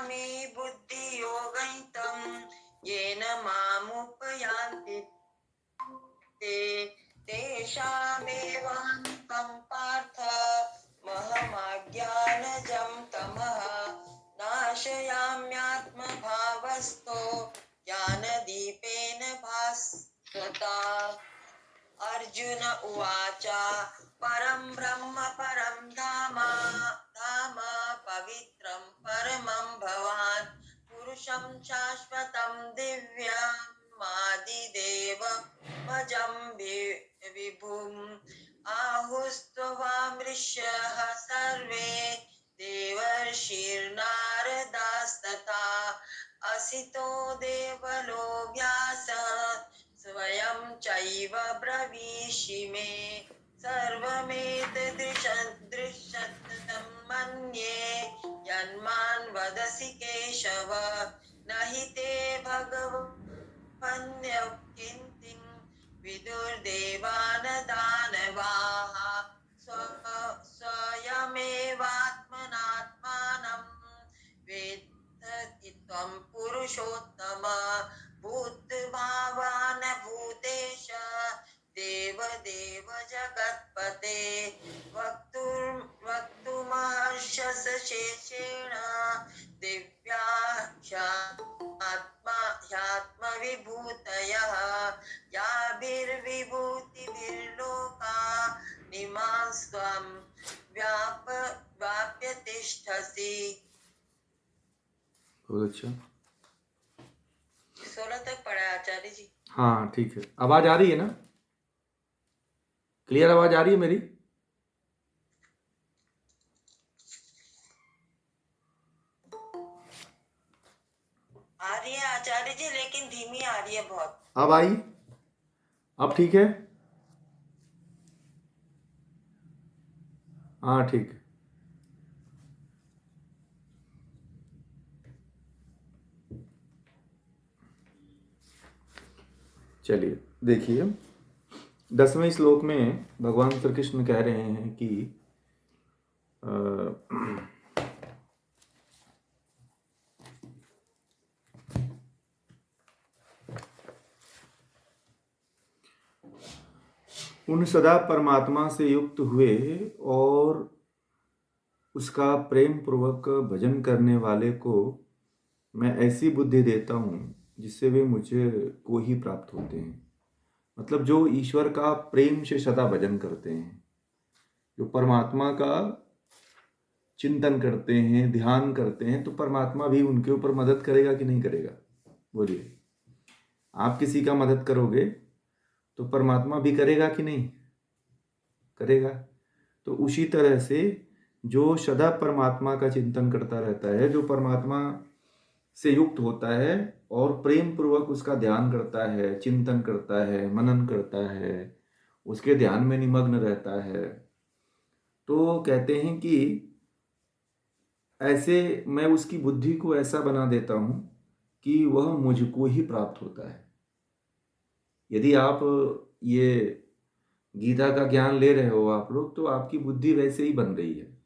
मे बुद्धियोगैतं येन मामुपयान्ति ते तेषामेवान्तं पार्थ महमज्ञानजं तमः नाशयाम्यात्मभावस्थो ज्ञानदीपेन भास्वता। अर्जुन उवाच परं ब्रह्म परं धाम धाम पवित्रं परमं भवान् पुरुषं शाश्वतं दिव्यमादिदेवमजं विभुम् आहुस्त्वमृषः सर्वे देवर्षिर्नारदास्तथा असितो देवलो व्यासः स्वयं चैव ब्रवीषि मे सर्वमेतदृशं मन्ये यन्मान् वदसि केशव न हि ते भगवन्यचिन्तिं विदुर्देवान् दानवाः स्वयमेवात्मनात्मानं वेत्थि त्वं पुरुषोत्तम भूतभावान् भूतेश देवदेव जगत्पते वक्तुमहर्षशेषेण दिव्या ह्यात्मविभूतयः याभिर्विभूतिभिर्लोका निमांस्त्वं व्याप्य तिष्ठसि। बहुत अच्छा। 16 तक पढ़ा आचार्य जी। हाँ ठीक है, आवाज आ रही है ना? क्लियर आवाज आ रही है मेरी? आ रही है आचार्य जी, लेकिन धीमी आ रही है बहुत। अब आई? अब ठीक है? हाँ ठीक है। चलिए देखिए, 10वें श्लोक में भगवान श्री कृष्ण कह रहे हैं कि उन सदा परमात्मा से युक्त हुए और उसका प्रेम पूर्वक भजन करने वाले को मैं ऐसी बुद्धि देता हूँ जिससे वे मुझे को ही प्राप्त होते हैं। मतलब जो ईश्वर का प्रेम से सदा भजन करते हैं, जो परमात्मा का चिंतन करते हैं, ध्यान करते हैं, तो परमात्मा भी उनके ऊपर मदद करेगा कि नहीं करेगा? बोलिए, आप किसी का मदद करोगे तो परमात्मा भी करेगा कि नहीं करेगा? तो उसी तरह से जो सदा परमात्मा का चिंतन करता रहता है, जो परमात्मा से युक्त होता है और प्रेम पूर्वक उसका ध्यान करता है, चिंतन करता है, मनन करता है, उसके ध्यान में निमग्न रहता है, तो कहते हैं कि ऐसे मैं उसकी बुद्धि को ऐसा बना देता हूं कि वह मुझको ही प्राप्त होता है। यदि आप ये गीता का ज्ञान ले रहे हो आप लोग, तो आपकी बुद्धि वैसे ही बन रही है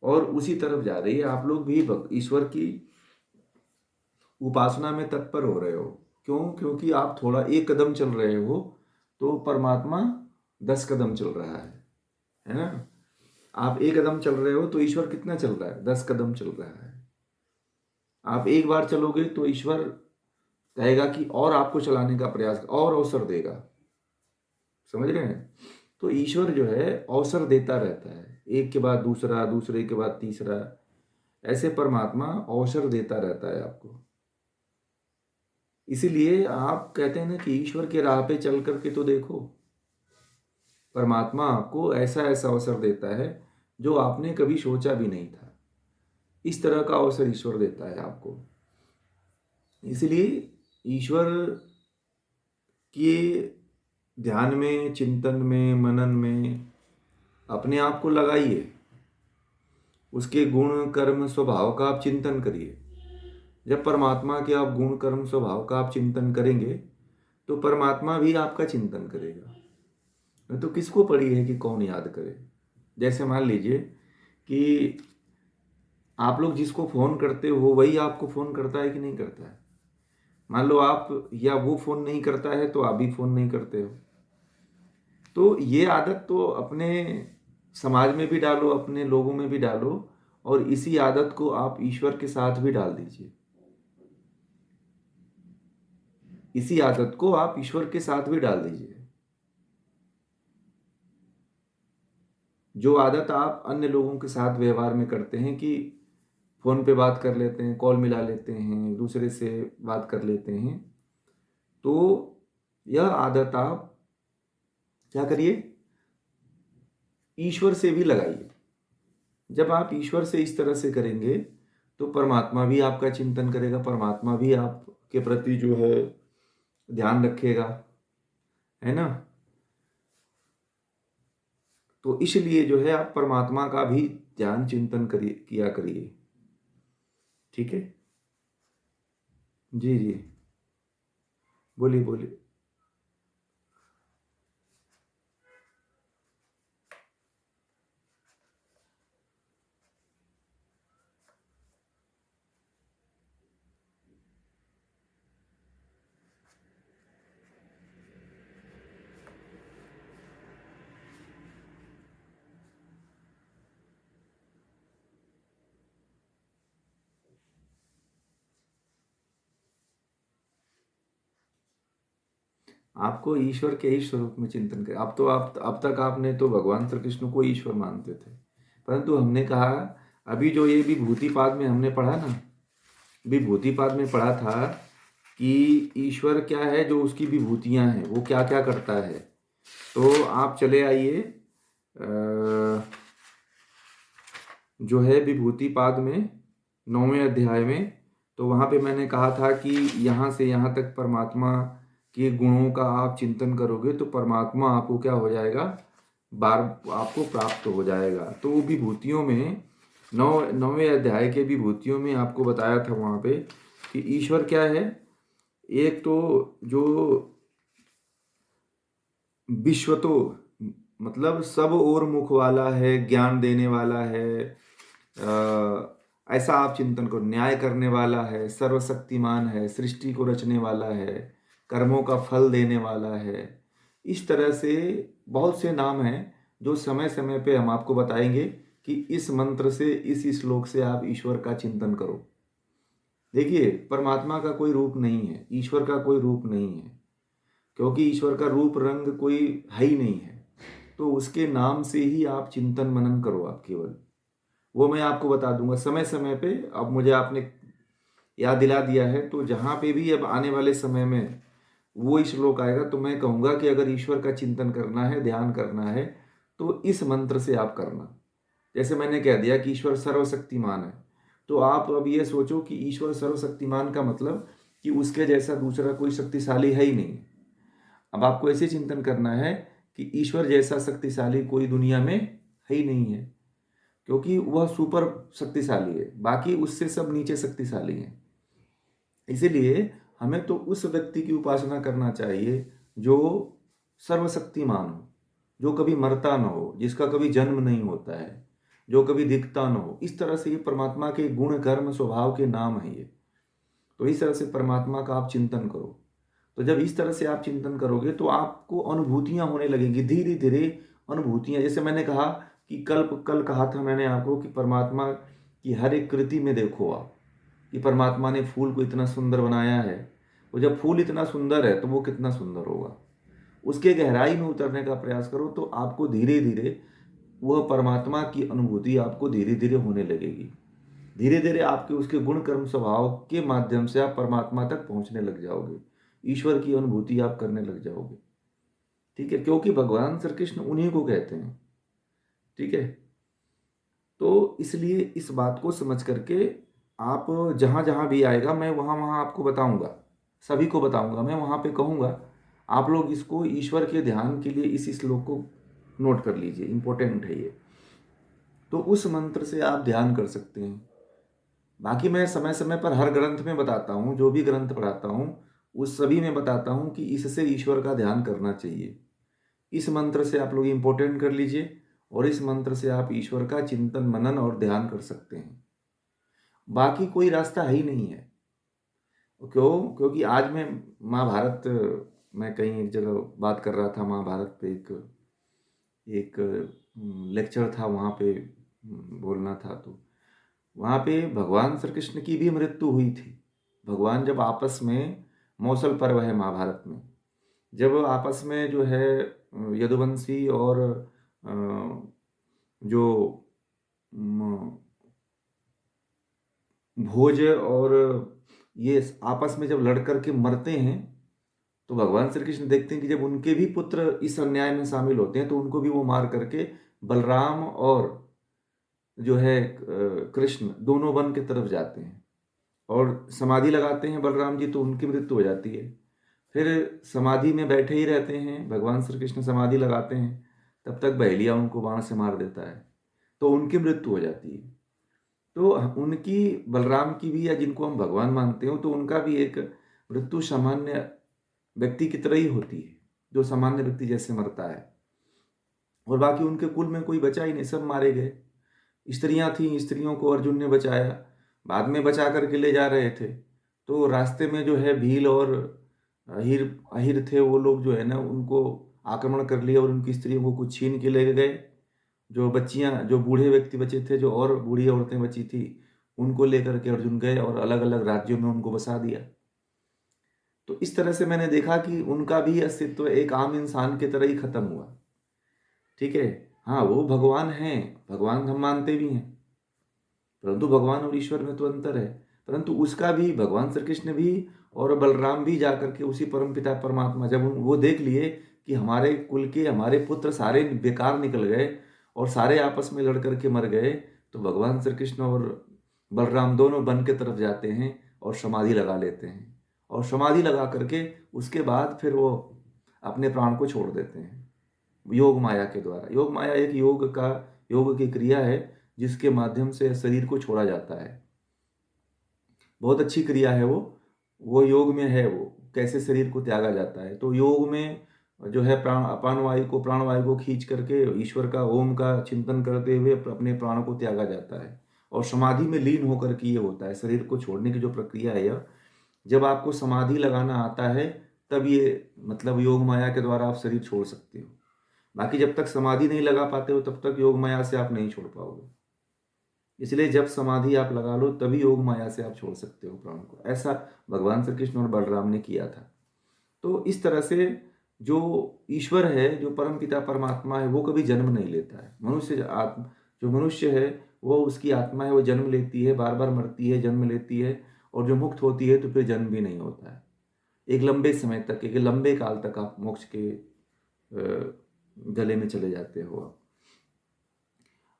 और उसी तरफ जा रही है। आप लोग भी ईश्वर की उपासना में तत्पर हो रहे हो। क्यों? क्योंकि आप थोड़ा एक कदम चल रहे हो तो परमात्मा 10 कदम चल रहा है ना? आप एक कदम चल रहे हो तो ईश्वर कितना चल रहा है? 10 कदम चल रहा है। आप एक बार चलोगे तो ईश्वर कहेगा कि और आपको चलाने का प्रयास और अवसर देगा। समझ रहे हैं? तो ईश्वर जो है अवसर देता रहता है, एक के बाद दूसरा, दूसरे के बाद तीसरा, ऐसे परमात्मा अवसर देता रहता है आपको। इसीलिए आप कहते हैं ना कि ईश्वर के राह पे चल करके तो देखो, परमात्मा आपको ऐसा ऐसा अवसर देता है जो आपने कभी सोचा भी नहीं था। इस तरह का अवसर ईश्वर देता है आपको। इसलिए ईश्वर के ध्यान में, चिंतन में, मनन में अपने आप को लगाइए। उसके गुण कर्म स्वभाव का आप चिंतन करिए। जब परमात्मा के आप गुण कर्म स्वभाव का आप चिंतन करेंगे तो परमात्मा भी आपका चिंतन करेगा। तो किसको पड़ी है कि कौन याद करे? जैसे मान लीजिए कि आप लोग जिसको फ़ोन करते हो वही आपको फ़ोन करता है कि नहीं करता है? मान लो आप या वो फ़ोन नहीं करता है तो आप भी फ़ोन नहीं करते हो। तो ये आदत तो अपने समाज में भी डालो, अपने लोगों में भी डालो, और इसी आदत को आप ईश्वर के साथ भी डाल दीजिए। इसी आदत को आप ईश्वर के साथ भी डाल दीजिए। जो आदत आप अन्य लोगों के साथ व्यवहार में करते हैं कि फ़ोन पे बात कर लेते हैं, कॉल मिला लेते हैं, दूसरे से बात कर लेते हैं, तो यह आदत आप क्या करिए, ईश्वर से भी लगाइए। जब आप ईश्वर से इस तरह से करेंगे तो परमात्मा भी आपका चिंतन करेगा, परमात्मा भी आपके प्रति जो है ध्यान रखेगा, है ना। तो इसलिए जो है आप परमात्मा का भी ध्यान चिंतन करिए, किया करिए। ठीक है, जी जी, बोलिए बोलिए। आपको ईश्वर के ही स्वरूप में चिंतन करें। अब तक आपने तो भगवान श्री कृष्ण को ईश्वर मानते थे, परंतु हमने कहा अभी जो ये विभूतिपाद में हमने पढ़ा ना, विभूतिपाद में पढ़ा था कि ईश्वर क्या है, जो उसकी विभूतियां हैं वो क्या क्या करता है। तो आप चले आइए जो है विभूतिपाद में 9वें अध्याय में। तो वहाँ पे मैंने कहा था कि यहाँ से यहाँ तक परमात्मा के गुणों का आप चिंतन करोगे तो परमात्मा आपको क्या हो जाएगा, बार आपको प्राप्त हो जाएगा। तो विभूतियों में 9वें अध्याय के विभूतियों में आपको बताया था वहाँ पे कि ईश्वर क्या है। एक तो जो विश्व तो मतलब सब और मुख वाला है, ज्ञान देने वाला है, ऐसा आप चिंतन करो। न्याय करने वाला है, सर्वशक्तिमान है, सृष्टि को रचने वाला है, कर्मों का फल देने वाला है। इस तरह से बहुत से नाम हैं जो समय समय पे हम आपको बताएंगे कि इस मंत्र से, इस श्लोक से आप ईश्वर का चिंतन करो। देखिए, परमात्मा का कोई रूप नहीं है, ईश्वर का कोई रूप नहीं है, क्योंकि ईश्वर का रूप रंग कोई है ही नहीं है। तो उसके नाम से ही आप चिंतन मनन करो। आप केवल वो मैं आपको बता दूंगा समय समय पे। अब मुझे आपने याद दिला दिया है, तो जहाँ पे भी अब आने वाले समय में वो श्लोक आएगा तो मैं कहूँगा कि अगर ईश्वर का चिंतन करना है, ध्यान करना है, तो इस मंत्र से आप करना। जैसे मैंने कह दिया कि ईश्वर सर्वशक्तिमान है, तो आप अब ये सोचो कि ईश्वर सर्वशक्तिमान का मतलब कि उसके जैसा दूसरा कोई शक्तिशाली है ही नहीं। अब आपको ऐसे चिंतन करना है कि ईश्वर जैसा शक्तिशाली कोई दुनिया में है ही नहीं है, क्योंकि वह सुपर शक्तिशाली है, बाकी उससे सब नीचे शक्तिशाली हैं। इसीलिए हमें तो उस व्यक्ति की उपासना करना चाहिए जो सर्वशक्तिमान हो, जो कभी मरता न हो, जिसका कभी जन्म नहीं होता है, जो कभी दिखता न हो। इस तरह से ये परमात्मा के गुण कर्म स्वभाव के नाम है ये। तो इस तरह से परमात्मा का आप चिंतन करो। तो जब इस तरह से आप चिंतन करोगे तो आपको अनुभूतियां होने लगेंगी, धीरे धीरे अनुभूतियां। जैसे मैंने कहा कि कल कहा था मैंने आपको कि परमात्मा की हर एक कृति में देखो आप कि परमात्मा ने फूल को इतना सुंदर बनाया है। तो जब फूल इतना सुंदर है तो वो कितना सुंदर होगा। उसके गहराई में उतरने का प्रयास करो तो आपको धीरे धीरे वह परमात्मा की अनुभूति आपको धीरे धीरे होने लगेगी। धीरे धीरे आपके उसके गुण कर्म स्वभाव के माध्यम से आप परमात्मा तक पहुंचने लग जाओगे, ईश्वर की अनुभूति आप करने लग जाओगे। ठीक है, क्योंकि भगवान श्री कृष्ण उन्हीं को कहते हैं। ठीक है, तो इसलिए इस बात को समझ करके आप जहाँ जहाँ भी आएगा मैं वहाँ वहाँ आपको बताऊंगा, सभी को बताऊंगा। मैं वहाँ पे कहूँगा आप लोग इसको ईश्वर के ध्यान के लिए इस श्लोक को नोट कर लीजिए, इंपॉर्टेंट है ये। तो उस मंत्र से आप ध्यान कर सकते हैं। बाकी मैं समय समय पर हर ग्रंथ में बताता हूँ, जो भी ग्रंथ पढ़ाता हूँ उस सभी में बताता हूँ कि इससे ईश्वर का ध्यान करना चाहिए। इस मंत्र से आप लोग इंपॉर्टेंट कर लीजिए और इस मंत्र से आप ईश्वर का चिंतन मनन और ध्यान कर सकते हैं। बाकी कोई रास्ता है ही नहीं है। क्यों? क्योंकि आज मैं महाभारत, मैं कहीं एक जगह बात कर रहा था महाभारत पे, एक एक लेक्चर था वहाँ पे, बोलना था, तो वहाँ पे भगवान श्री कृष्ण की भी मृत्यु हुई थी। भगवान जब आपस में, मौसल पर्व है महाभारत में, जब आपस में जो है यदुवंशी और जो भोज और ये आपस में जब लड़ कर के मरते हैं, तो भगवान श्री कृष्ण देखते हैं कि जब उनके भी पुत्र इस अन्याय में शामिल होते हैं तो उनको भी वो मार करके बलराम और जो है कृष्ण दोनों वन की तरफ जाते हैं और समाधि लगाते हैं बलराम जी, तो उनकी मृत्यु हो जाती है। फिर समाधि में बैठे ही रहते हैं, भगवान श्री कृष्ण समाधि लगाते हैं, तब तक बहेलिया उनको बाण से मार देता है, तो उनकी मृत्यु हो जाती है। तो उनकी, बलराम की भी, या जिनको हम भगवान मानते हो, तो उनका भी एक मृत्यु सामान्य व्यक्ति की तरह ही होती है, जो सामान्य व्यक्ति जैसे मरता है। और बाकी उनके कुल में कोई बचा ही नहीं, सब मारे गए। स्त्रियां थीं, स्त्रियों को अर्जुन ने बचाया, बाद में बचा करके ले जा रहे थे, तो रास्ते में जो है भील और अहिर अहिर थे, वो लोग जो है ना उनको आक्रमण कर लिया और उनकी स्त्रियों को कुछ छीन के ले गए। जो बच्चियां, जो बूढ़े व्यक्ति बचे थे, जो और बूढ़ी औरतें बची थी, उनको लेकर के अर्जुन गए और अलग अलग राज्यों में उनको बसा दिया। तो इस तरह से मैंने देखा कि उनका भी अस्तित्व एक आम इंसान की तरह ही खत्म हुआ। ठीक है, हाँ वो भगवान हैं, भगवान हम मानते भी हैं, परंतु भगवान और ईश्वर में तो अंतर है। परंतु उसका भी, भगवान श्री कृष्ण भी और बलराम भी जाकर के उसी परमपिता परमात्मा, जब वो देख लिए कि हमारे कुल के, हमारे पुत्र सारे बेकार निकल गए और सारे आपस में लड़ करके मर गए, तो भगवान श्री कृष्ण और बलराम दोनों वन के तरफ जाते हैं और समाधि लगा लेते हैं, और समाधि लगा करके उसके बाद फिर वो अपने प्राण को छोड़ देते हैं योग माया के द्वारा। योग माया एक योग की क्रिया है जिसके माध्यम से शरीर को छोड़ा जाता है। बहुत अच्छी क्रिया है वो योग में है, वो कैसे शरीर को त्यागा जाता है। तो योग में जो है प्राणवायु को खींच करके ईश्वर का, ओम का चिंतन करते हुए अपने प्राण को त्यागा जाता है, और समाधि में लीन होकर के ये होता है। शरीर को छोड़ने की जो प्रक्रिया है यह, जब आपको समाधि लगाना आता है तब ये, मतलब योग माया के द्वारा आप शरीर छोड़ सकते हो। बाकी जब तक समाधि नहीं लगा पाते हो तब तक योग माया से आप नहीं छोड़ पाओगे। इसलिए जब समाधि आप लगा लो तभी योग माया से आप छोड़ सकते हो प्राण को। ऐसा भगवान श्री कृष्ण और बलराम ने किया था। तो इस तरह से जो ईश्वर है, जो परम पिता परमात्मा है, वो कभी जन्म नहीं लेता है। जो मनुष्य है वो, उसकी आत्मा है, वो जन्म लेती है, बार बार मरती है, जन्म लेती है, और जो मुक्त होती है तो फिर जन्म भी नहीं होता है। एक लंबे समय तक, एक लंबे काल तक आप मोक्ष के गले में चले जाते हो आप।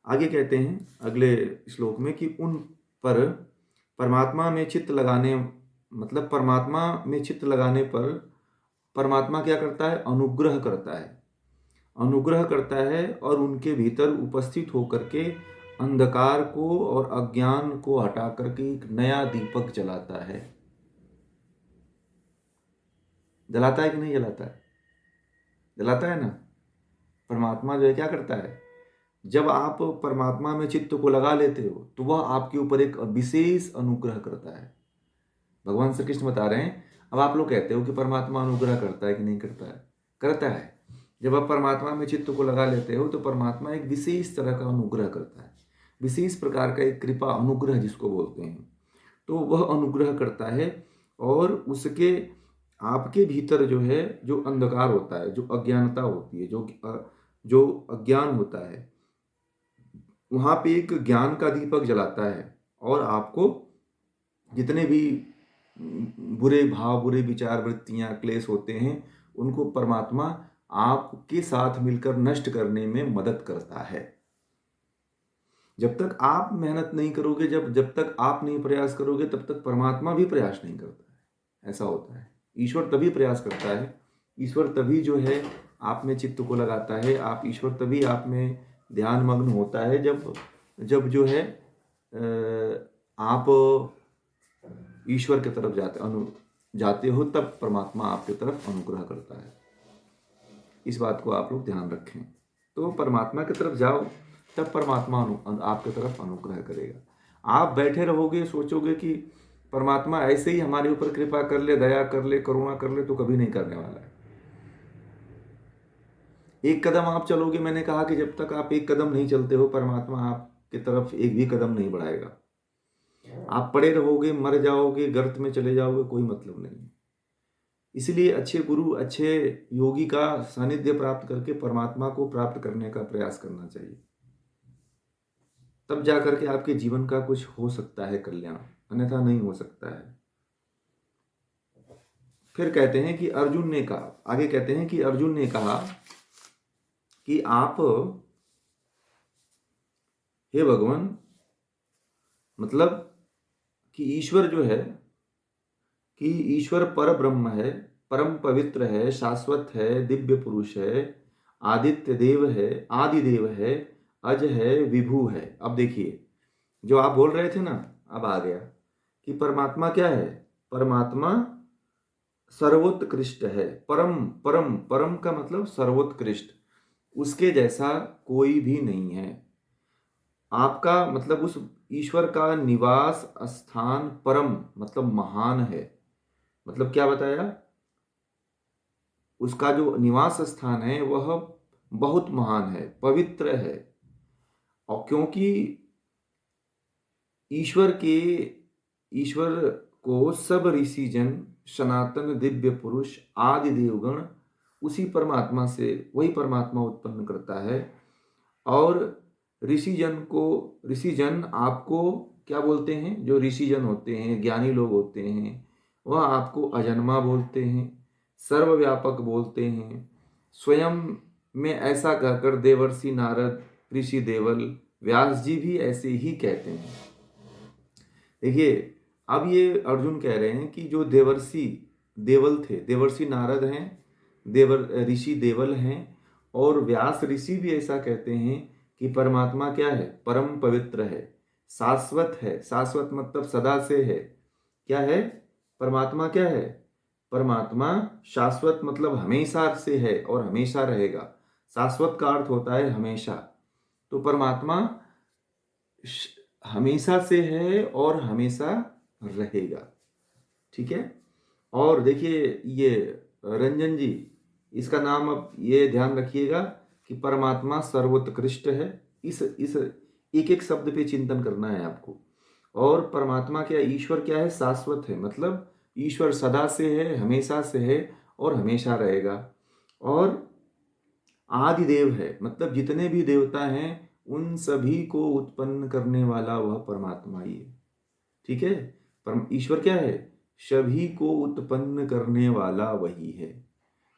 आगे कहते हैं अगले श्लोक में कि उन पर परमात्मा में चित्त लगाने, मतलब परमात्मा में चित्त लगाने पर परमात्मा क्या करता है? अनुग्रह करता है। अनुग्रह करता है और उनके भीतर उपस्थित होकर के अंधकार को और अज्ञान को हटा करके एक नया दीपक जलाता है। जलाता है कि नहीं जलाता है? जलाता है ना। परमात्मा जो है क्या करता है, जब आप परमात्मा में चित्त को लगा लेते हो तो वह आपके ऊपर एक विशेष अनुग्रह करता है। भगवान श्री कृष्ण बता रहे हैं। अब आप लोग कहते हो कि परमात्मा अनुग्रह करता है कि नहीं करता है? करता है। जब आप परमात्मा में चित्त को लगा लेते हो तो परमात्मा एक विशेष तरह का अनुग्रह करता है, विशेष प्रकार का एक कृपा अनुग्रह जिसको बोलते हैं, तो वह अनुग्रह करता है। और उसके, आपके भीतर जो है, जो अंधकार होता है, जो अज्ञानता होती है, जो अज्ञान होता है, वहाँ पे एक ज्ञान का दीपक जलाता है, और आपको जितने भी बुरे भाव, बुरे विचार, वृत्तियाँ, क्लेश होते हैं, उनको परमात्मा आपके साथ मिलकर नष्ट करने में मदद करता है। जब तक आप मेहनत नहीं करोगे, जब तक आप नहीं प्रयास करोगे, तब तक परमात्मा भी प्रयास नहीं करता है। ऐसा होता है। ईश्वर तभी प्रयास करता है, ईश्वर तभी जो है आप में चित्त को लगाता है, ईश्वर तभी आप में ध्यान मग्न होता है, जब जो है आप ईश्वर की तरफ जाते हो, तब परमात्मा आपकी तरफ अनुग्रह करता है। इस बात को आप लोग ध्यान रखें। तो परमात्मा की तरफ जाओ, तब परमात्मा आपकी तरफ अनुग्रह करेगा। आप बैठे रहोगे, सोचोगे कि परमात्मा ऐसे ही हमारे ऊपर कृपा कर ले, दया कर ले, करुणा कर ले, तो कभी नहीं करने वाला है। एक कदम आप चलोगे, मैंने कहा कि जब तक आप एक कदम नहीं चलते हो, परमात्मा आपकी तरफ एक भी कदम नहीं बढ़ाएगा। आप पड़े रहोगे, मर जाओगे, गर्त में चले जाओगे, कोई मतलब नहीं। इसलिए अच्छे गुरु, अच्छे योगी का सानिध्य प्राप्त करके परमात्मा को प्राप्त करने का प्रयास करना चाहिए। तब जाकर के आपके जीवन का कुछ हो सकता है कल्याण, अन्यथा नहीं हो सकता है। फिर कहते हैं कि अर्जुन ने कहा, आगे कहते हैं कि अर्जुन ने कहा कि आप, हे भगवान, मतलब कि ईश्वर जो है, कि ईश्वर पर ब्रह्म है, परम पवित्र है, शाश्वत है, दिव्य पुरुष है, आदित्य देव है, आदि देव है, अज है, विभु है। अब देखिए, जो आप बोल रहे थे ना, अब आ गया कि परमात्मा क्या है। परमात्मा सर्वोत्कृष्ट है। परम परम परम का मतलब सर्वोत्कृष्ट, उसके जैसा कोई भी नहीं है। आपका मतलब उस ईश्वर का निवास स्थान परम मतलब महान है। मतलब क्या बताया, उसका जो निवास स्थान है वह बहुत महान है, पवित्र है। और क्योंकि ईश्वर को सब ऋषि जन, सनातन दिव्य पुरुष, आदि देवगण उसी परमात्मा से, वही परमात्मा उत्पन्न करता है। और ऋषि जन आपको क्या बोलते हैं, जो ऋषि जन होते हैं, ज्ञानी लोग होते हैं, वह आपको अजन्मा बोलते हैं, सर्वव्यापक बोलते हैं। स्वयं में ऐसा कहकर देवर्षि नारद, ऋषि देवल, व्यास जी भी ऐसे ही कहते हैं। देखिए, अब ये अर्जुन कह रहे हैं कि जो देवर्षि देवल थे, देवर्षि नारद हैं, ऋषि देवल हैं, और व्यास ऋषि भी ऐसा कहते हैं कि परमात्मा क्या है, परम पवित्र है, शाश्वत है। शाश्वत मतलब सदा से है। क्या है परमात्मा, क्या है परमात्मा, शाश्वत मतलब हमेशा से है और हमेशा रहेगा। शाश्वत का अर्थ होता है हमेशा। तो परमात्मा हमेशा से है और हमेशा रहेगा। ठीक है। और देखिए, ये रंजन जी, इसका नाम अब ये ध्यान रखिएगा कि परमात्मा सर्वोत्कृष्ट है। इस एक एक शब्द पे चिंतन करना है आपको। और परमात्मा क्या, ईश्वर क्या है, शाश्वत है, मतलब ईश्वर सदा से है, हमेशा से है और हमेशा रहेगा। और आदि देव है, मतलब जितने भी देवता हैं उन सभी को उत्पन्न करने वाला वह परमात्मा ही है। ठीक है। परम ईश्वर क्या है, सभी को उत्पन्न करने वाला वही है,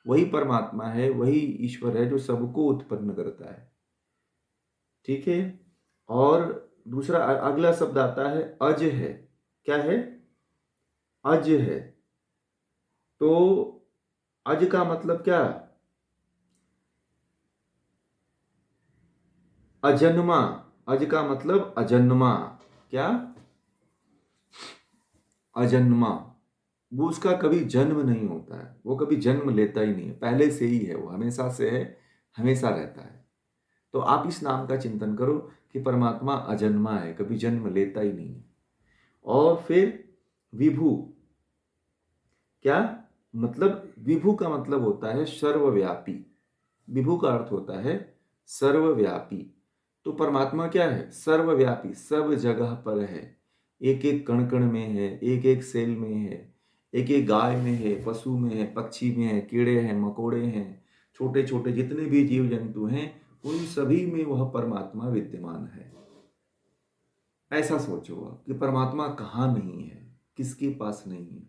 वही परमात्मा है, वही ईश्वर है जो सबको उत्पन्न करता है। ठीक है। और दूसरा अगला शब्द आता है अज है। क्या है, अज है। तो अज का मतलब क्या, अजन्मा। अज का मतलब अजन्मा। क्या, अजन्मा। वो उसका कभी जन्म नहीं होता है, वो कभी जन्म लेता ही नहीं है, पहले से ही है, वो हमेशा से है, हमेशा रहता है। तो आप इस नाम का चिंतन करो कि परमात्मा अजन्मा है, कभी जन्म लेता ही नहीं है। और फिर विभु। क्या मतलब, विभु का मतलब होता है सर्वव्यापी। विभु का अर्थ होता है सर्वव्यापी। तो परमात्मा क्या है, सर्वव्यापी, सब जगह पर है, एक एक कण कण में है, एक एक सेल में है, एक एक गाय में है, पशु में है, पक्षी में है, कीड़े हैं, मकोड़े हैं, छोटे छोटे जितने भी जीव जंतु हैं, उन सभी में वह परमात्मा विद्यमान है। ऐसा सोचो कि परमात्मा कहाँ नहीं है, किसके पास नहीं है,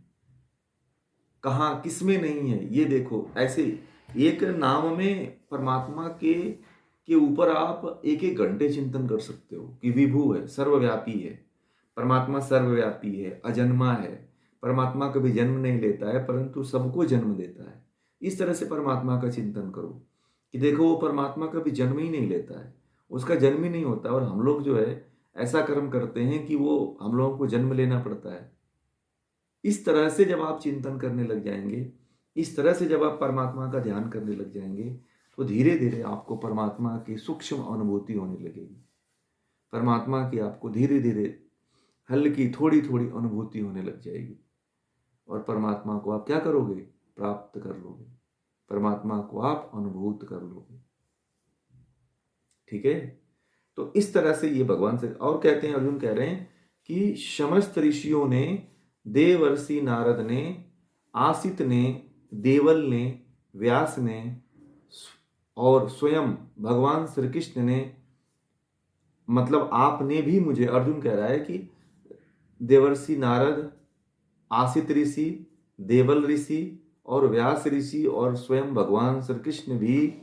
कहाँ किसमें नहीं है। ये देखो, ऐसे एक नाम में परमात्मा के ऊपर आप एक एक घंटे चिंतन कर सकते हो कि विभु है, सर्वव्यापी है, परमात्मा सर्वव्यापी है, अजन्मा है, परमात्मा कभी जन्म नहीं लेता है परंतु सबको जन्म देता है। इस तरह से परमात्मा का चिंतन करो कि देखो, वो परमात्मा कभी जन्म ही नहीं लेता है, उसका जन्म ही नहीं होता। और हम लोग जो है ऐसा कर्म करते हैं कि वो हम लोगों को जन्म लेना पड़ता है। इस तरह से जब आप चिंतन करने लग जाएंगे, इस तरह से जब आप परमात्मा का ध्यान करने लग जाएंगे, तो धीरे धीरे आपको परमात्मा की सूक्ष्म अनुभूति होने लगेगी। परमात्मा की आपको धीरे धीरे हल्की थोड़ी थोड़ी अनुभूति होने लग जाएगी और परमात्मा को आप क्या करोगे? प्राप्त कर लोगे, परमात्मा को आप अनुभूत कर लोगे। ठीक है, तो इस तरह से ये भगवान से और कहते हैं, अर्जुन कह रहे हैं कि समस्त ऋषियों ने, देवर्षि नारद ने, आसित ने, देवल ने, व्यास ने और स्वयं भगवान श्री कृष्ण ने, मतलब आपने भी मुझे, अर्जुन कह रहा है कि देवर्षि नारद, आसित ऋषि, देवल ऋषि और व्यास ऋषि और स्वयं भगवान श्री कृष्ण भी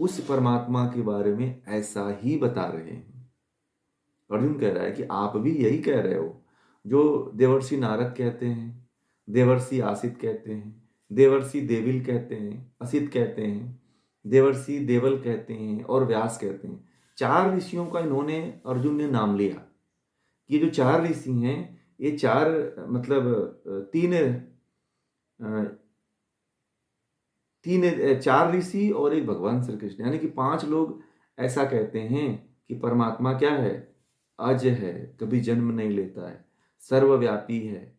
उस परमात्मा के बारे में ऐसा ही बता रहे हैं। अर्जुन कह रहा है कि आप भी यही कह रहे हो जो देवर्षि नारद कहते हैं, देवर्षि आसित कहते हैं, देवर्षि देविल कहते हैं, असित कहते हैं, देवर्षि देवल कहते हैं और व्यास कहते हैं। 4 ऋषियों का इन्होंने, अर्जुन ने नाम लिया। ये जो 4 ऋषि हैं, ये 4 मतलब 4 ऋषि और एक भगवान श्री कृष्ण, यानी कि 5 लोग ऐसा कहते हैं कि परमात्मा क्या है? अज है, कभी जन्म नहीं लेता है, सर्वव्यापी है,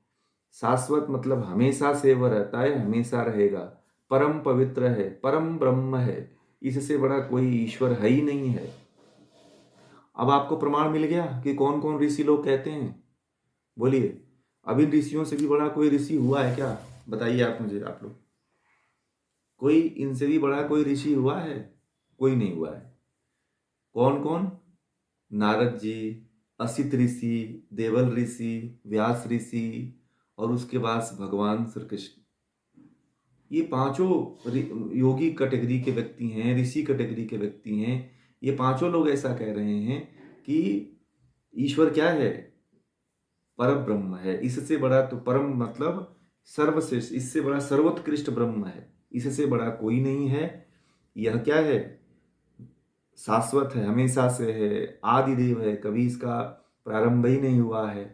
शाश्वत मतलब हमेशा से वह रहता है, हमेशा रहेगा, परम पवित्र है, परम ब्रह्म है, इससे बड़ा कोई ईश्वर है ही नहीं है। अब आपको प्रमाण मिल गया कि कौन कौन ऋषि लोग कहते हैं। बोलिए, अब इन ऋषियों से भी बड़ा कोई ऋषि हुआ है क्या? बताइए आप मुझे, आप लोग, कोई इनसे भी बड़ा कोई ऋषि हुआ है? कोई नहीं हुआ है। कौन कौन? नारद जी, असित ऋषि, देवल ऋषि, व्यास ऋषि और उसके बाद भगवान श्री कृष्ण। ये पांचों योगी कैटेगरी के व्यक्ति हैं, ऋषि कैटेगरी के व्यक्ति हैं। ये पांचों लोग ऐसा कह रहे हैं कि ईश्वर क्या है? परम ब्रह्म है। इससे बड़ा तो परम मतलब सर्वश्रेष्ठ, इससे बड़ा सर्वोत्कृष्ट ब्रह्म है, इससे बड़ा कोई नहीं है। यह क्या है? शाश्वत है, हमेशा से है, आदि देव है, कभी इसका प्रारंभ ही नहीं हुआ है,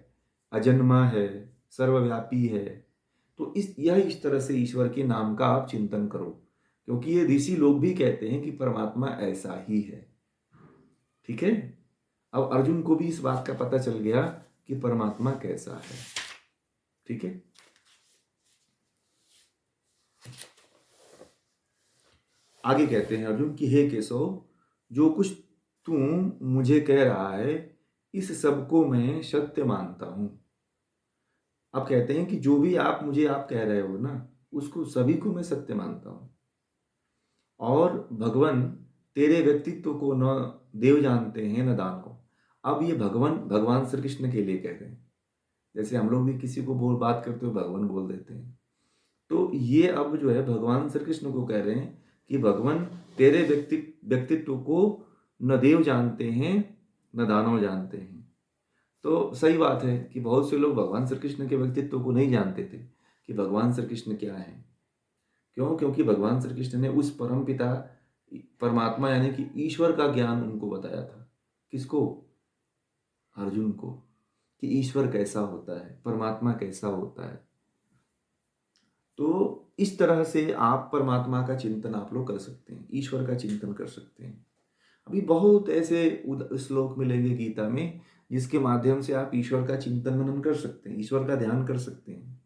अजन्मा है, सर्वव्यापी है। तो इस तरह से ईश्वर के नाम का आप चिंतन करो, क्योंकि ये ऋषि लोग भी कहते हैं कि परमात्मा ऐसा ही है। ठीक है, अब अर्जुन को भी इस बात का पता चल गया कि परमात्मा कैसा है। ठीक है, आगे कहते हैं अर्जुन कि हे केशव, जो कुछ तू मुझे कह रहा है इस सब को मैं सत्य मानता हूं। अब कहते हैं कि जो भी आप मुझे आप कह रहे हो ना, उसको सभी को मैं सत्य मानता हूं। और भगवान तेरे व्यक्तित्व को न देव जानते हैं न दानव। अब ये भगवान श्री कृष्ण के लिए कह रहे हैं। जैसे हम लोग भी किसी को बात करते हो भगवान बोल देते हैं, तो ये अब जो है भगवान श्री कृष्ण को कह रहे हैं कि भगवान तेरे व्यक्तित्व को न देव जानते हैं न दानव जानते हैं। तो सही बात है कि बहुत से लोग भगवान श्री कृष्ण के व्यक्तित्व को नहीं जानते थे कि भगवान श्री कृष्ण क्या है। क्यों? क्योंकि भगवान श्री कृष्ण ने उस परम पिता परमात्मा यानी कि ईश्वर का ज्ञान उनको बताया था। किसको? अर्जुन को, कि ईश्वर कैसा होता है, परमात्मा कैसा होता है। तो इस तरह से आप परमात्मा का चिंतन आप लोग कर सकते हैं, ईश्वर का चिंतन कर सकते हैं। अभी बहुत ऐसे श्लोक मिलेंगे गीता में जिसके माध्यम से आप ईश्वर का चिंतन मनन कर सकते हैं, ईश्वर का ध्यान कर सकते हैं।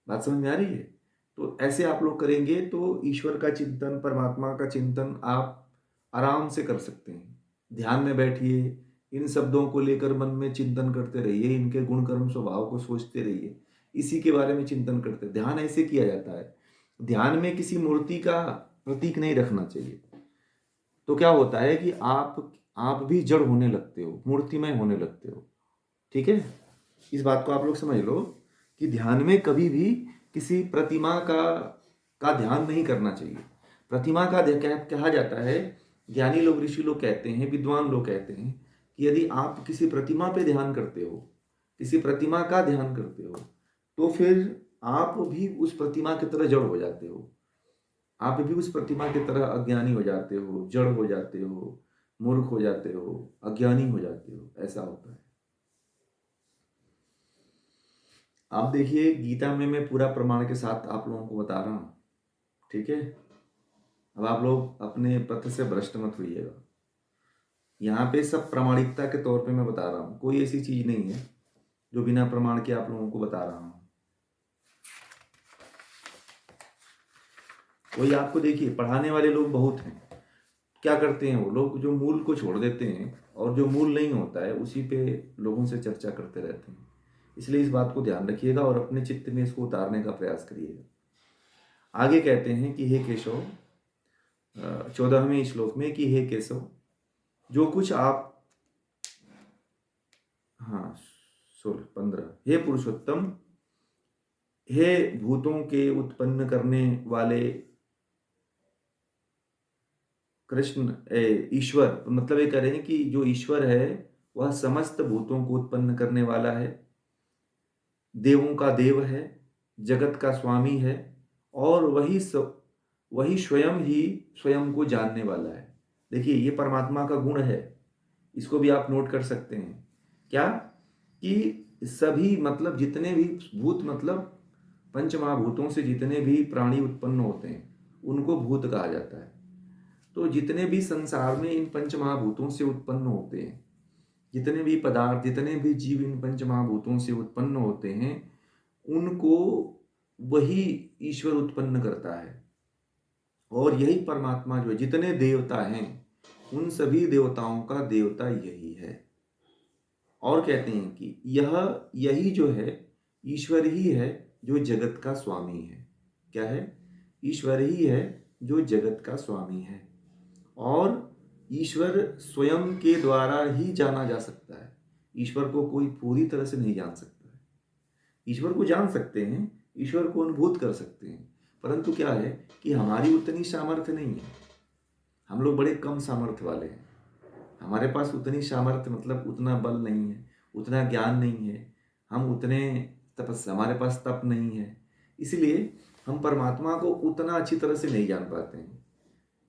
बात समझ में आ रही है? तो ऐसे आप लोग करेंगे तो ईश्वर का चिंतन, परमात्मा का चिंतन आप आराम से कर सकते हैं। ध्यान में बैठिए, इन शब्दों को लेकर मन में चिंतन करते रहिए, इनके गुण कर्म स्वभाव को सोचते रहिए, इसी के बारे में चिंतन करते। ध्यान ऐसे किया जाता है, ध्यान में किसी मूर्ति का प्रतीक नहीं रखना चाहिए। तो क्या होता है कि आप भी जड़ होने लगते हो, मूर्तिमय होने लगते हो। ठीक है, इस बात को आप लोग समझ लो कि ध्यान में कभी भी किसी प्रतिमा का ध्यान नहीं करना चाहिए। प्रतिमा का कहा जाता है, ज्ञानी लोग, ऋषि लोग कहते हैं, विद्वान लोग कहते हैं कि यदि आप किसी प्रतिमा पे ध्यान करते हो, किसी प्रतिमा का ध्यान करते हो, तो फिर आप भी उस प्रतिमा की तरह जड़ हो जाते हो, आप भी उस प्रतिमा की तरह अज्ञानी हो जाते हो, जड़ हो जाते हो, मूर्ख हो जाते हो, अज्ञानी हो जाते हो। ऐसा होता है। आप देखिए, गीता में मैं पूरा प्रमाण के साथ आप लोगों को बता रहा हूँ। ठीक है, अब आप लोग अपने पथ से भ्रष्ट मत होइएगा। यहाँ पे सब प्रामाणिकता के तौर पे मैं बता रहा हूँ, कोई ऐसी चीज नहीं है जो बिना प्रमाण के आप लोगों को बता रहा हूँ। कोई आपको देखिए, पढ़ाने वाले लोग बहुत हैं, क्या करते हैं वो लोग, जो मूल को छोड़ देते हैं और जो मूल नहीं होता है उसी पे लोगों से चर्चा करते रहते हैं। इसलिए इस बात को ध्यान रखिएगा और अपने चित्त में इसको उतारने का प्रयास करिएगा। आगे कहते हैं कि हे केशव, 14वें श्लोक में कि हे केशव, जो कुछ आप, हाँ 15, हे पुरुषोत्तम, हे भूतों के उत्पन्न करने वाले कृष्ण ईश्वर, मतलब ये कह रहे हैं कि जो ईश्वर है वह समस्त भूतों को उत्पन्न करने वाला है, देवों का देव है, जगत का स्वामी है और वही स्वयं ही स्वयं को जानने वाला है। देखिए ये परमात्मा का गुण है, इसको भी आप नोट कर सकते हैं। क्या कि सभी, मतलब जितने भी भूत, मतलब पंच महाभूतों से जितने भी प्राणी उत्पन्न होते हैं उनको भूत कहा जाता है। तो जितने भी संसार में इन पंच महाभूतों से उत्पन्न होते हैं, जितने भी पदार्थ, जितने भी जीव इन पंच महाभूतों से उत्पन्न होते हैं, उनको वही ईश्वर उत्पन्न करता है। और यही परमात्मा जो है, जितने देवता हैं उन सभी देवताओं का देवता यही है। और कहते हैं कि यही जो है ईश्वर ही है जो जगत का स्वामी है। क्या है? ईश्वर ही है जो जगत का स्वामी है। और ईश्वर स्वयं के द्वारा ही जाना जा सकता है। ईश्वर को कोई पूरी तरह से नहीं जान सकता है। ईश्वर को जान सकते हैं, ईश्वर को अनुभूत कर सकते हैं, परंतु क्या है कि हमारी उतनी सामर्थ्य नहीं है। हम लोग बड़े कम सामर्थ्य वाले हैं। हमारे पास उतनी सामर्थ्य, मतलब उतना बल नहीं है, उतना ज्ञान नहीं है, हम उतने हमारे पास तप नहीं है, इसलिए हम परमात्मा को उतना अच्छी तरह से नहीं जान पाते हैं।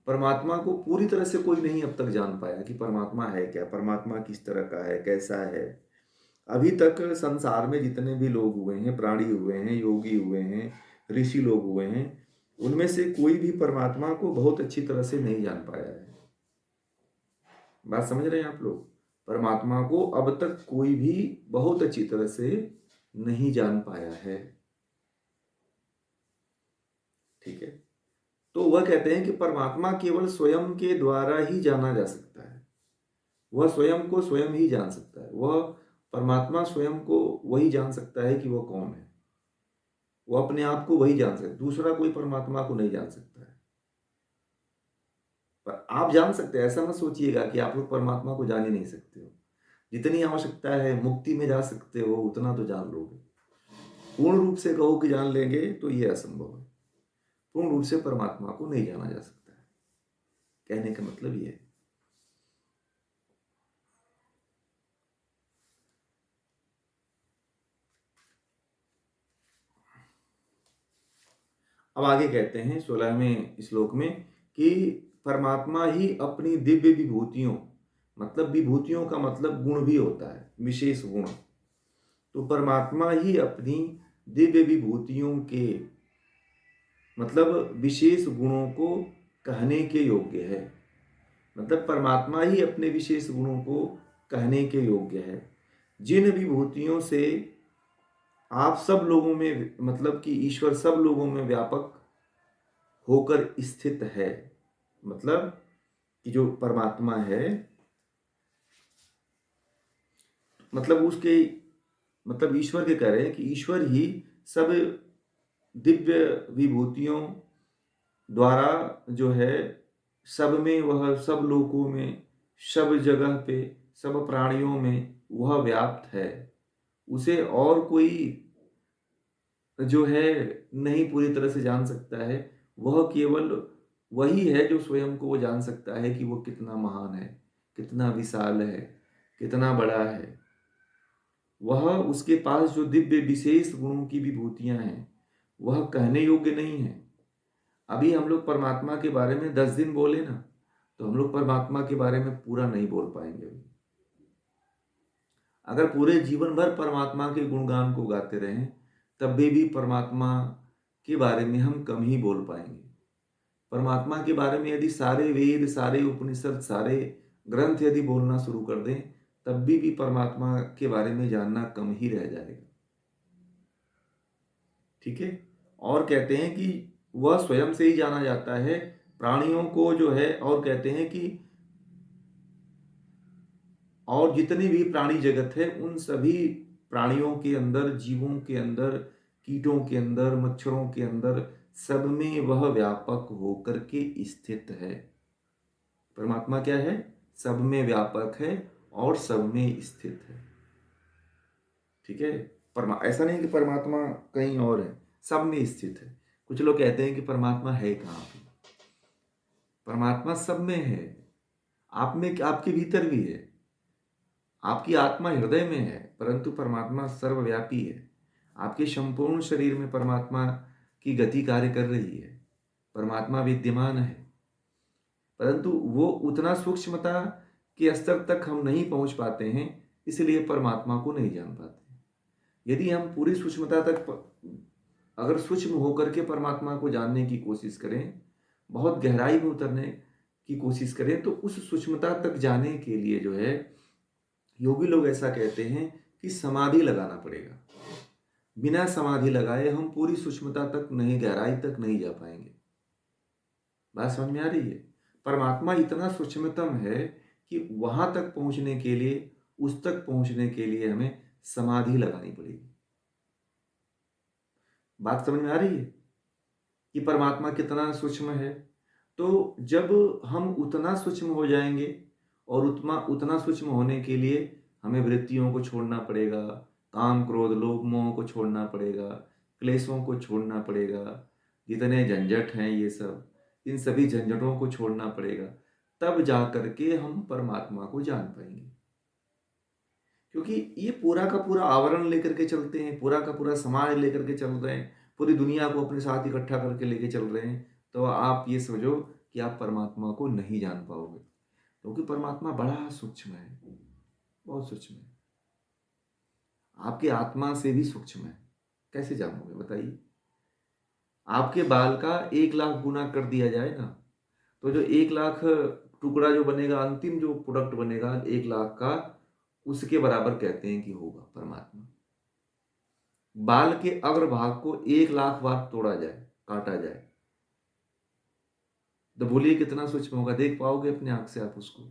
परमात्मा को पूरी तरह से कोई नहीं अब तक जान पाया कि परमात्मा है क्या, परमात्मा किस तरह का है, कैसा है। अभी तक संसार में जितने भी लोग हुए हैं, प्राणी हुए हैं, योगी हुए हैं, ऋषि लोग हुए हैं, उनमें से कोई भी परमात्मा को बहुत अच्छी तरह से नहीं जान पाया है। बात समझ रहे हैं आप लोग? परमात्मा को अब तक कोई भी बहुत अच्छी तरह से नहीं जान पाया है। ठीक है, तो वह कहते हैं कि परमात्मा केवल स्वयं के द्वारा ही जाना जा सकता है। वह स्वयं को स्वयं ही जान सकता है। वह परमात्मा स्वयं को वही जान सकता है कि वह कौन है। वह अपने आप को वही जान सकता है, दूसरा कोई परमात्मा को नहीं जान सकता है। पर आप जान सकते हैं, ऐसा मत सोचिएगा कि आप लोग परमात्मा को जान ही नहीं सकते हो। जितनी आवश्यकता है मुक्ति में जा सकते हो उतना तो जान लोगे। पूर्ण रूप से कहो कि जान लेंगे तो ये असंभव है। पूर्ण रूप से परमात्मा को नहीं जाना जा सकता है। कहने का मतलब ये है। अब आगे कहते हैं 16वें श्लोक में कि परमात्मा ही अपनी दिव्य विभूतियों, मतलब विभूतियों का मतलब गुण भी होता है, विशेष गुण। तो परमात्मा ही अपनी दिव्य विभूतियों के, मतलब विशेष गुणों को कहने के योग्य है। मतलब परमात्मा ही अपने विशेष गुणों को कहने के योग्य है। जिन विभूतियों से आप सब लोगों में, मतलब कि ईश्वर सब लोगों में व्यापक होकर स्थित है। मतलब कि जो परमात्मा है, मतलब उसके, मतलब ईश्वर के कह रहे हैं कि ईश्वर ही सब दिव्य विभूतियों द्वारा जो है सब में, वह सब लोकों में, सब जगह पे, सब प्राणियों में वह व्याप्त है। उसे और कोई जो है नहीं पूरी तरह से जान सकता है। वह केवल वही है जो स्वयं को वो जान सकता है कि वो कितना महान है, कितना विशाल है, कितना बड़ा है। वह, उसके पास जो दिव्य विशेष गुणों की विभूतियां हैं वह कहने योग्य नहीं है। अभी हम लोग परमात्मा के बारे में 10 दिन बोले ना, तो हम लोग परमात्मा के बारे में पूरा नहीं बोल पाएंगे। अगर पूरे जीवन भर परमात्मा के गुणगान को गाते रहें तब भी परमात्मा के बारे में हम कम ही बोल पाएंगे। परमात्मा के बारे में यदि सारे वेद, सारे उपनिषद, सारे ग्रंथ यदि बोलना शुरू कर दें तब भी परमात्मा के बारे में जानना कम ही रह जाएगा। ठीक है। और कहते हैं कि वह स्वयं से ही जाना जाता है, प्राणियों को जो है, और कहते हैं कि और जितने भी प्राणी जगत है उन सभी प्राणियों के अंदर, जीवों के अंदर, कीटों के अंदर, मच्छरों के अंदर, सब में वह व्यापक होकर के स्थित है। परमात्मा क्या है? सब में व्यापक है और सब में स्थित है। ठीक है। ऐसा नहीं कि परमात्मा कहीं और है, सब में स्थित है। कुछ लोग कहते हैं कि परमात्मा है कहाँ पे? परमात्मा सब में है, आप में, आपके भीतर भी है। आपकी आत्मा हृदय में है, परंतु परमात्मा सर्वव्यापी है। आपके संपूर्ण शरीर में परमात्मा की गति कार्य कर रही है, परमात्मा विद्यमान है, परंतु वो उतना सूक्ष्मता के स्तर तक हम नहीं पहुंच पाते हैं, इसलिए परमात्मा को नहीं जान पाते। यदि हम पूरी सूक्ष्मता तक अगर सूक्ष्म होकर के परमात्मा को जानने की कोशिश करें, बहुत गहराई में उतरने की कोशिश करें, तो उस सूक्ष्मता तक जाने के लिए जो है, योगी लोग ऐसा कहते हैं कि समाधि लगाना पड़ेगा। बिना समाधि लगाए हम पूरी सूक्ष्मता तक नहीं, गहराई तक नहीं जा पाएंगे। बात समझ में आ रही है? परमात्मा इतना सूक्ष्मतम है कि वहां तक पहुंचने के लिए, उस तक पहुंचने के लिए हमें समाधि लगानी पड़ेगी। बात समझ में आ रही है कि परमात्मा कितना सूक्ष्म है? तो जब हम उतना सूक्ष्म हो जाएंगे, और उतना सूक्ष्म होने के लिए हमें वृत्तियों को छोड़ना पड़ेगा, काम क्रोध लोभ मोह को छोड़ना पड़ेगा, क्लेशों को छोड़ना पड़ेगा, जितने झंझट हैं ये सब, इन सभी झंझटों को छोड़ना पड़ेगा, तब जा करके हम परमात्मा को जान पाएंगे। क्योंकि ये पूरा का पूरा आवरण लेकर के चलते हैं, पूरा का पूरा समाज लेकर के चल रहे हैं, पूरी दुनिया को अपने साथ इकट्ठा करके लेके चल रहे हैं, तो आप ये समझो कि आप परमात्मा को नहीं जान पाओगे, क्योंकि परमात्मा बड़ा सूक्ष्म है, बहुत सूक्ष्म है, आपकी आत्मा से भी सूक्ष्म है। कैसे जानोगे बताइए? आपके बाल का 1,00,000 गुना कर दिया जाए ना, तो जो 1,00,000 टुकड़ा जो बनेगा, अंतिम जो प्रोडक्ट बनेगा 1,00,000 का, उसके बराबर कहते हैं कि होगा परमात्मा। बाल के अग्रभाग को 1,00,000 बार तोड़ा जाए, काटा जाए, तो बोलिए कितना सूक्ष्म होगा? देख पाओगे अपने आंख से आप उसको?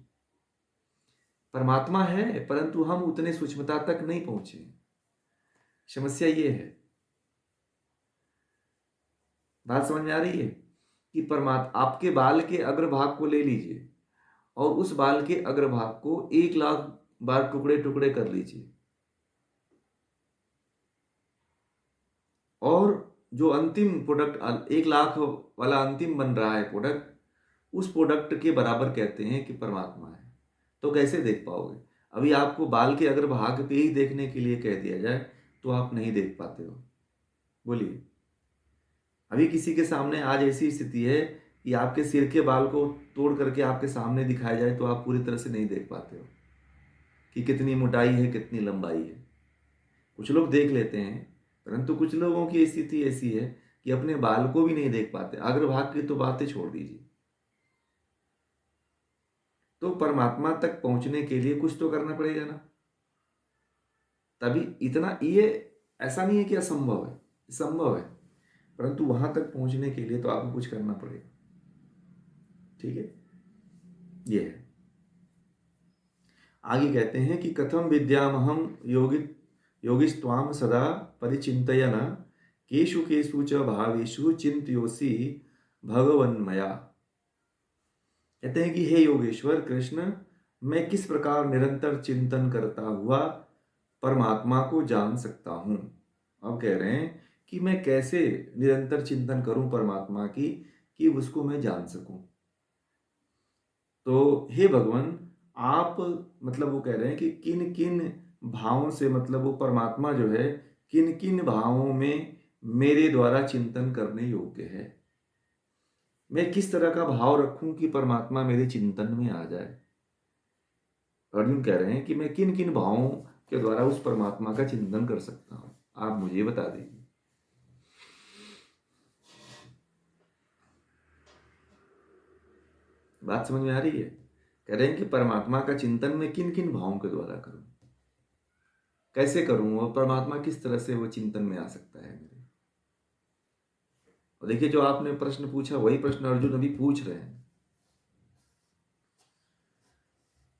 परमात्मा है, परंतु हम उतने सूक्ष्मता तक नहीं पहुंचे। समस्या ये है। बात समझ में आ रही है कि परमात्मा, आपके बाल के अग्रभाग को ले लीजिए और उस बाल के अग्रभाग को 1,00,000 बार टुकड़े टुकड़े कर लीजिए, और जो अंतिम प्रोडक्ट 1,00,000 वाला अंतिम बन रहा है प्रोडक्ट, उस प्रोडक्ट के बराबर कहते हैं कि परमात्मा है। तो कैसे देख पाओगे? अभी आपको बाल के अग्रभाग पे ही देखने के लिए कह दिया जाए तो आप नहीं देख पाते हो। बोलिए, अभी किसी के सामने आज ऐसी स्थिति है कि आपके सिर के बाल को तोड़ करके आपके सामने दिखाया जाए तो आप पूरी तरह से नहीं देख पाते हो कि कितनी मोटाई है, कितनी लंबाई है। कुछ लोग देख लेते हैं, परंतु कुछ लोगों की स्थिति ऐसी है कि अपने बाल को भी नहीं देख पाते। अग्रभाग की तो बातें छोड़ दीजिए। तो परमात्मा तक पहुंचने के लिए कुछ तो करना पड़ेगा ना, तभी इतना। ये ऐसा नहीं है कि असंभव है, संभव है, परंतु वहां तक पहुंचने के लिए तो आपको कुछ करना पड़ेगा। ठीक है, ये है। आगे कहते हैं कि कथम विद्यामहम योगिस्त्वाम सदा परिचिन्तयन् केषु केषु च भावेषु चिन्तयोसि भगवन्मया। कहते हैं कि हे योगेश्वर कृष्ण, मैं किस प्रकार निरंतर चिंतन करता हुआ परमात्मा को जान सकता हूं। अब कह रहे हैं कि मैं कैसे निरंतर चिंतन करूं परमात्मा की, कि उसको मैं जान सकूं। तो हे भगवान, आप, मतलब वो कह रहे हैं कि किन किन भावों से, मतलब वो परमात्मा जो है किन किन भावों में मेरे द्वारा चिंतन करने योग्य है। मैं किस तरह का भाव रखूं कि परमात्मा मेरे चिंतन में आ जाए। अर्जुन कह रहे हैं कि मैं किन किन भावों के द्वारा उस परमात्मा का चिंतन कर सकता हूं, आप मुझे बता दीजिए। बात समझ में आ रही है? कह रहे हैं कि परमात्मा का चिंतन मैं किन किन भावों के द्वारा करूं, कैसे करूं, और परमात्मा किस तरह से वो चिंतन में आ सकता है मेरे। और देखिए, जो आपने प्रश्न पूछा वही प्रश्न अर्जुन अभी पूछ रहे हैं।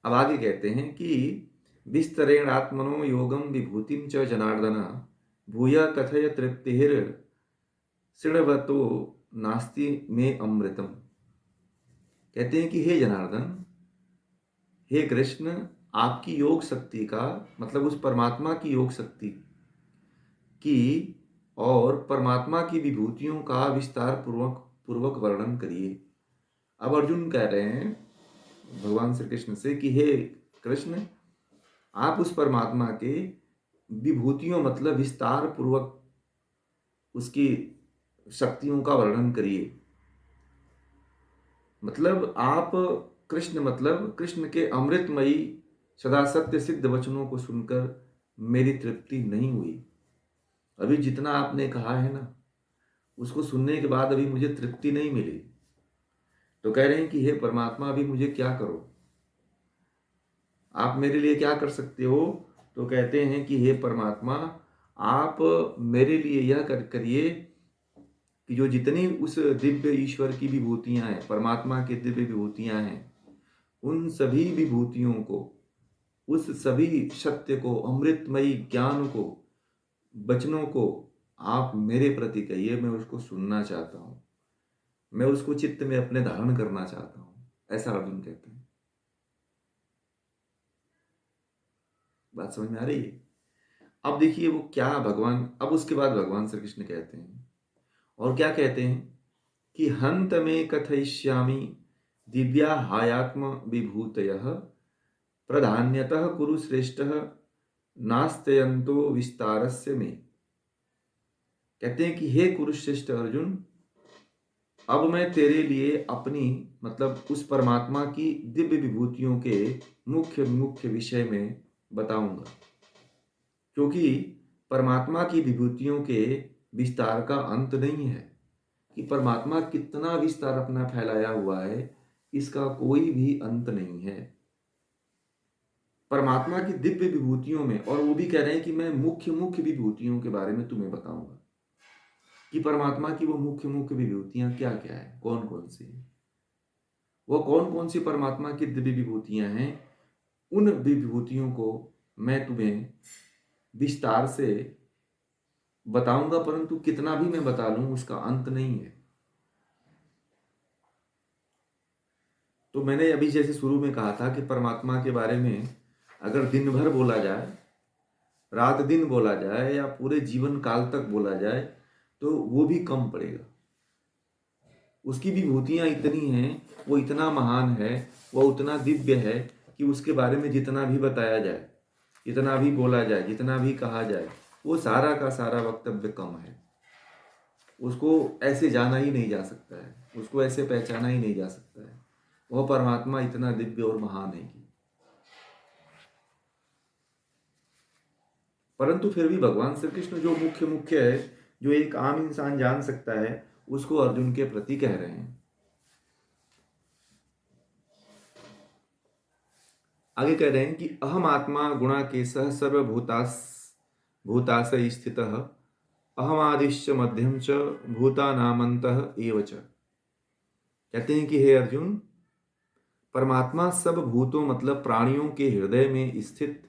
अब आगे कहते हैं कि विस्तरेण आत्मनो योगम विभूतिम च जनार्दन भूय कथय तृप्तिहिर शृण्वतो नास्ति में अमृतम। कहते हैं कि हे जनार्दन, हे कृष्ण, आपकी योग शक्ति का मतलब उस परमात्मा की योग शक्ति की और परमात्मा की विभूतियों का विस्तार पूर्वक वर्णन करिए। अब अर्जुन कह रहे हैं भगवान श्री कृष्ण से कि हे कृष्ण, आप उस परमात्मा के विभूतियों मतलब विस्तार पूर्वक उसकी शक्तियों का वर्णन करिए। मतलब आप कृष्ण, मतलब कृष्ण के अमृतमयी सदा सत्य सिद्ध वचनों को सुनकर मेरी तृप्ति नहीं हुई। अभी जितना आपने कहा है ना, उसको सुनने के बाद अभी मुझे तृप्ति नहीं मिली। तो कह रहे हैं कि हे परमात्मा, अभी मुझे क्या करो, आप मेरे लिए क्या कर सकते हो। तो कहते हैं कि हे परमात्मा, आप मेरे लिए यह करिए कि जो जितनी उस दिव्य ईश्वर की विभूतियां हैं, परमात्मा की दिव्य विभूतियां हैं, उन सभी विभूतियों को, उस सभी सत्य को, अमृतमयी ज्ञान को, वचनों को आप मेरे प्रति कहिए। मैं उसको सुनना चाहता हूं, मैं उसको चित्त में अपने धारण करना चाहता हूं। ऐसा अर्जुन कहते हैं। बात समझ में आ रही है? अब देखिए वो क्या भगवान, अब उसके बाद भगवान श्री कृष्ण कहते हैं, और क्या कहते हैं कि हंत में कथयिष्यामि दिव्या हायात्म विभूतयः प्रधान्यतः कुरु श्रेष्ठः नास्त्यंतो विस्तारस्य में। कहते हैं कि हे कुरुश्रेष्ठ अर्जुन, अब मैं तेरे लिए अपनी मतलब उस परमात्मा की दिव्य विभूतियों के मुख्य मुख्य विषय में बताऊंगा, क्योंकि परमात्मा की विभूतियों के विस्तार का अंत नहीं है। कि परमात्मा कितना विस्तार अपना फैलाया हुआ है, इसका कोई भी अंत नहीं है परमात्मा की दिव्य विभूतियों में। और वो भी कह रहे हैं कि मैं मुख्य मुख्य विभूतियों के बारे में तुम्हें बताऊंगा कि परमात्मा की वो मुख्य मुख्य विभूतियां क्या क्या है, कौन कौन सी है, वो कौन कौन सी परमात्मा की दिव्य विभूतियां हैं। उन विभूतियों को मैं तुम्हें विस्तार से बताऊंगा, परंतु कितना भी मैं बता लूं उसका अंत नहीं है। तो मैंने अभी जैसे शुरू में कहा था कि परमात्मा के बारे में अगर दिन भर बोला जाए, रात दिन बोला जाए, या पूरे जीवन काल तक बोला जाए, तो वो भी कम पड़ेगा। उसकी विभूतियां इतनी हैं, वो इतना महान है, वो उतना दिव्य है कि उसके बारे में जितना भी बताया जाए, जितना भी बोला जाए, जितना भी कहा जाए, वो सारा का सारा वक्तव्य कम है। उसको ऐसे जाना ही नहीं जा सकता है, उसको ऐसे पहचाना ही नहीं जा सकता है। वह परमात्मा इतना दिव्य और महान है कि, परंतु फिर भी भगवान श्री कृष्ण जो मुख्य मुख्य है, जो एक आम इंसान जान सकता है, उसको अर्जुन के प्रति कह रहे हैं। आगे कह रहे हैं कि अहम आत्मा गुणाकेशः भूताशय स्थितः अहमादिश्च मध्यम च भूतानामन्तः एव च। कहते हैं कि हे अर्जुन, परमात्मा सब भूतों मतलब प्राणियों के हृदय में स्थित,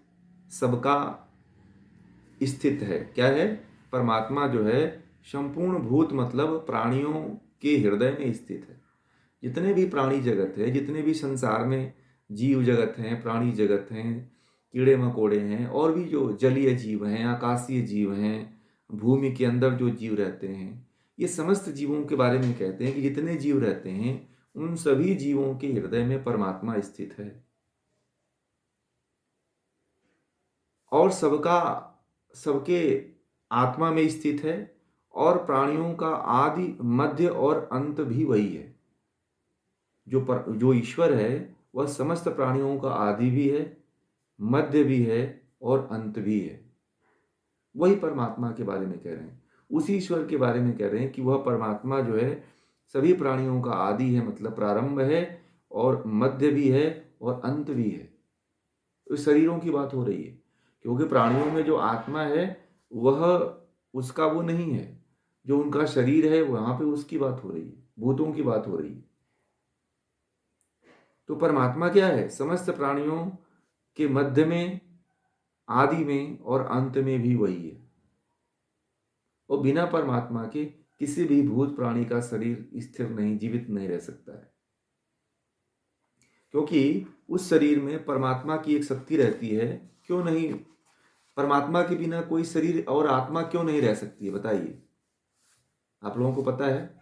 सबका स्थित है। क्या है? परमात्मा जो है संपूर्ण भूत मतलब प्राणियों के हृदय में स्थित है। जितने भी प्राणी जगत है, जितने भी संसार में जीव जगत हैं, प्राणी जगत हैं, कीड़े मकोड़े हैं, और भी जो जलीय जीव हैं, आकाशीय जीव हैं, भूमि के अंदर जो जीव रहते हैं, ये समस्त जीवों के बारे में कहते हैं कि जितने जीव रहते हैं उन सभी जीवों के हृदय में परमात्मा स्थित है, और सबके आत्मा में स्थित है, और प्राणियों का आदि मध्य और अंत भी वही है। जो ईश्वर है वह समस्त प्राणियों का आदि भी है, मध्य भी है और अंत भी है। वही परमात्मा के बारे में कह रहे हैं, उसी ईश्वर के बारे में कह रहे हैं कि वह परमात्मा जो है सभी प्राणियों का आदि है मतलब प्रारंभ है, और मध्य भी है और अंत भी है। तो शरीरों की बात हो रही है, क्योंकि प्राणियों में जो आत्मा है वह उसका वो नहीं है, जो उनका शरीर है वहां पे उसकी बात हो रही है, भूतों की बात हो रही है। तो परमात्मा क्या है? समस्त प्राणियों के मध्य में, आदि में और अंत में भी वही है। और बिना परमात्मा के किसी भी भूत प्राणी का शरीर स्थिर नहीं, जीवित नहीं रह सकता है, क्योंकि उस शरीर में परमात्मा की एक शक्ति रहती है। क्यों नहीं? परमात्मा के बिना कोई शरीर और आत्मा क्यों नहीं रह सकती है, बताइए। आप लोगों को पता है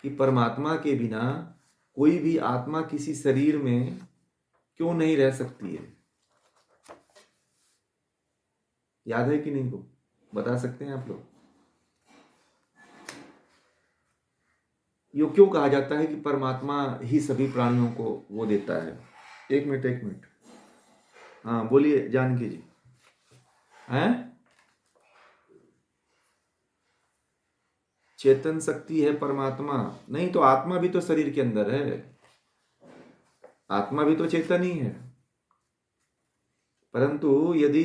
कि परमात्मा के बिना कोई भी आत्मा किसी शरीर में क्यों नहीं रह सकती है? याद है कि नहीं को बता सकते हैं आप लोग? यो क्यों कहा जाता है कि परमात्मा ही सभी प्राणियों को वो देता है? एक मिनट। हाँ बोलिए जानकी जी। हैं? चेतन शक्ति है परमात्मा। नहीं तो आत्मा भी तो शरीर के अंदर है, आत्मा भी तो चेतन ही है। परंतु यदि